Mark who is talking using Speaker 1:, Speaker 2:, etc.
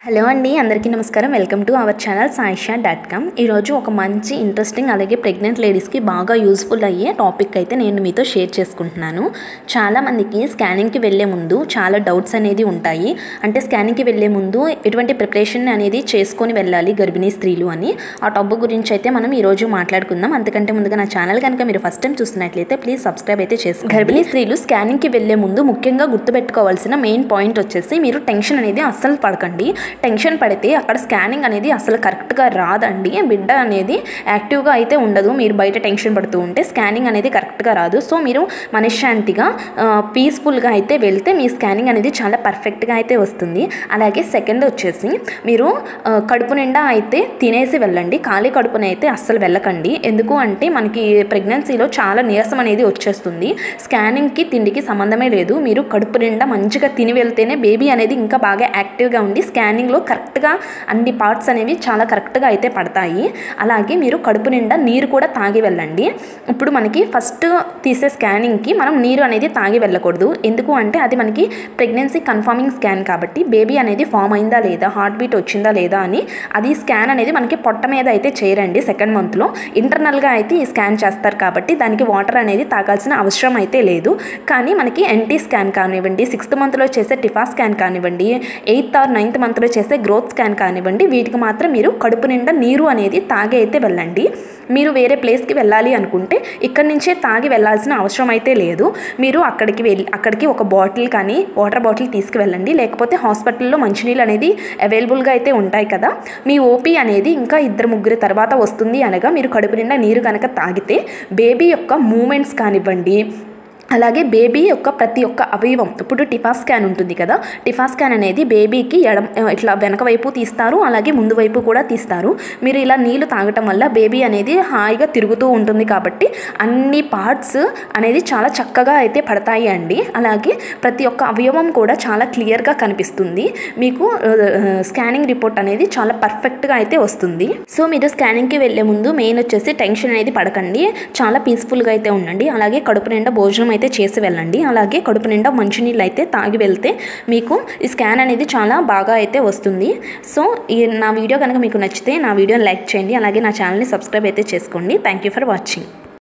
Speaker 1: Hello అండి, అందరికీ నమస్కారం. Welcome to our channel saisha.com. ఈరోజు ఒక మంచి ఇంట్రెస్టింగ్ అలాగే ప్రెగ్నెంట్ లేడీస్కి బాగా యూస్ఫుల్ అయ్యే టాపిక్ అయితే నేను మీతో షేర్ చేసుకుంటున్నాను. చాలామందికి స్కానింగ్కి వెళ్ళే ముందు చాలా డౌట్స్ అనేది ఉంటాయి. అంటే స్కానింగ్కి వెళ్ళే ముందు ఎటువంటి ప్రిపరేషన్ అనేది చేసుకొని వెళ్ళాలి గర్భిణీ స్త్రీలు అని ఆ టాపిక్ గురించి అయితే మనం ఈరోజు మాట్లాడుకుందాం. అంతకంటే ముందుగా నా ఛానల్ కనుక మీరు ఫస్ట్ టైం చూస్తున్నట్లయితే ప్లీజ్ సబ్స్క్రైబ్ అయితే చేసుకోండి. గర్భిణీ స్త్రీలు స్కానింగ్కి వెళ్ళే ముందు ముఖ్యంగా గుర్తుపెట్టుకోవాల్సిన మెయిన్ పాయింట్ వచ్చేసి మీరు టెన్షన్ అనేది అస్సలు పడకండి. టెన్షన్ పడితే అక్కడ స్కానింగ్ అనేది అసలు కరెక్ట్గా రాదండి. బిడ్డ అనేది యాక్టివ్గా అయితే ఉండదు. మీరు బయట టెన్షన్ పడుతూ ఉంటే స్కానింగ్ అనేది కరెక్ట్గా రాదు. సో మీరు మనశ్శాంతిగా పీస్ఫుల్గా అయితే వెళ్తే మీ స్కానింగ్ అనేది చాలా పర్ఫెక్ట్గా అయితే వస్తుంది. అలాగే సెకండ్ వచ్చేసి మీరు కడుపు నిండా అయితే తినేసి వెళ్ళండి. ఖాళీ కడుపున అయితే అస్సలు వెళ్ళకండి. ఎందుకు అంటే మనకి ప్రెగ్నెన్సీలో చాలా నీరసం అనేది వచ్చేస్తుంది. స్కానింగ్కి తిండికి సంబంధమే లేదు. మీరు కడుపు నిండా మంచిగా తిని వెళ్తేనే బేబీ అనేది ఇంకా బాగా యాక్టివ్గా ఉండి స్కానింగ్లో కరెక్ట్గా అన్ని పార్ట్స్ అనేవి చాలా కరెక్ట్గా అయితే పడతాయి. అలాగే మీరు కడుపు నిండా నీరు కూడా తాగి వెళ్ళండి. ఇప్పుడు మనకి ఫస్ట్ తీసే స్కానింగ్కి మనం నీరు అనేది తాగి వెళ్ళకూడదు. ఎందుకు అంటే అది మనకి ప్రెగ్నెన్సీ కన్ఫర్మింగ్ స్కాన్ కాబట్టి బేబీ అనేది ఫామ్ అయిందా లేదా, హార్ట్ బీట్ వచ్చిందా లేదా అని అది స్కాన్ అనేది మనకి పొట్ట మీద అయితే చేయరండి. సెకండ్ మంత్లో ఇంటర్నల్గా అయితే ఈ స్కాన్ చేస్తారు కాబట్టి దానికి వాటర్ అనేది తాగాల్సిన అవసరం అయితే లేదు. కానీ మనకి ఎన్టీ స్కాన్ కానివ్వండి, 6th మంత్లో చేసే టిఫా స్కాన్ కానివ్వండి, 8th or 9th మంత్లో చేసే గ్రోత్ స్కాన్ కానివ్వండి, వీటికి మాత్రం మీరు కడుపు నిండా నీరు అనేది తాగి అయితే వెళ్ళండి. మీరు వేరే ప్లేస్కి వెళ్ళాలి అనుకుంటే ఇక్కడి నుంచే తాగి వెళ్ళాల్సిన అవసరం అయితే లేదు. మీరు అక్కడికి ఒక బాటిల్ కానీ వాటర్ బాటిల్ తీసుకువెళ్ళండి. లేకపోతే హాస్పిటల్లో మంచినీళ్ళు అనేది అవైలబుల్గా అయితే ఉంటాయి కదా. మీ ఓపీ అనేది ఇంకా 2-3 తర్వాత వస్తుంది అనగా మీరు కడుపు నిండా నీరు కనుక తాగితే బేబీ యొక్క మూమెంట్స్ కానివ్వండి, అలాగే బేబీ యొక్క ప్రతి ఒక్క అవయవం, ఇప్పుడు టిఫా స్కాన్ ఉంటుంది కదా, టిఫా స్కాన్ అనేది బేబీకి ఇట్లా వెనక వైపు తీస్తారు, అలాగే ముందు వైపు కూడా తీస్తారు. మీరు ఇలా నీళ్లు తాగటం వల్ల బేబీ అనేది హాయిగా తిరుగుతూ ఉంటుంది కాబట్టి అన్ని పార్ట్స్ అనేది చాలా చక్కగా అయితే పడతాయి అండి. అలాగే ప్రతి ఒక్క అవయవం కూడా చాలా క్లియర్గా కనిపిస్తుంది. మీకు స్కానింగ్ రిపోర్ట్ అనేది చాలా పర్ఫెక్ట్గా అయితే వస్తుంది. సో మీరు స్కానింగ్కి వెళ్ళే ముందు మెయిన్ వచ్చేసి టెన్షన్ అనేది పడకండి. చాలా పీస్ఫుల్గా అయితే ఉండండి. అలాగే కడుపు నిండా భోజనం అయితే చేసి వెళ్ళండి. అలాగే కడుపు నిండా మంచినీళ్ళు అయితే తాగి వెళ్తే మీకు ఈ స్కాన్ అనేది చాలా బాగా అయితే వస్తుంది. సో నా వీడియో కనుక మీకు నచ్చితే నా వీడియోని లైక్ చేయండి. అలాగే నా ఛానల్ని సబ్స్క్రైబ్ అయితే చేసుకోండి. Thank you for watching.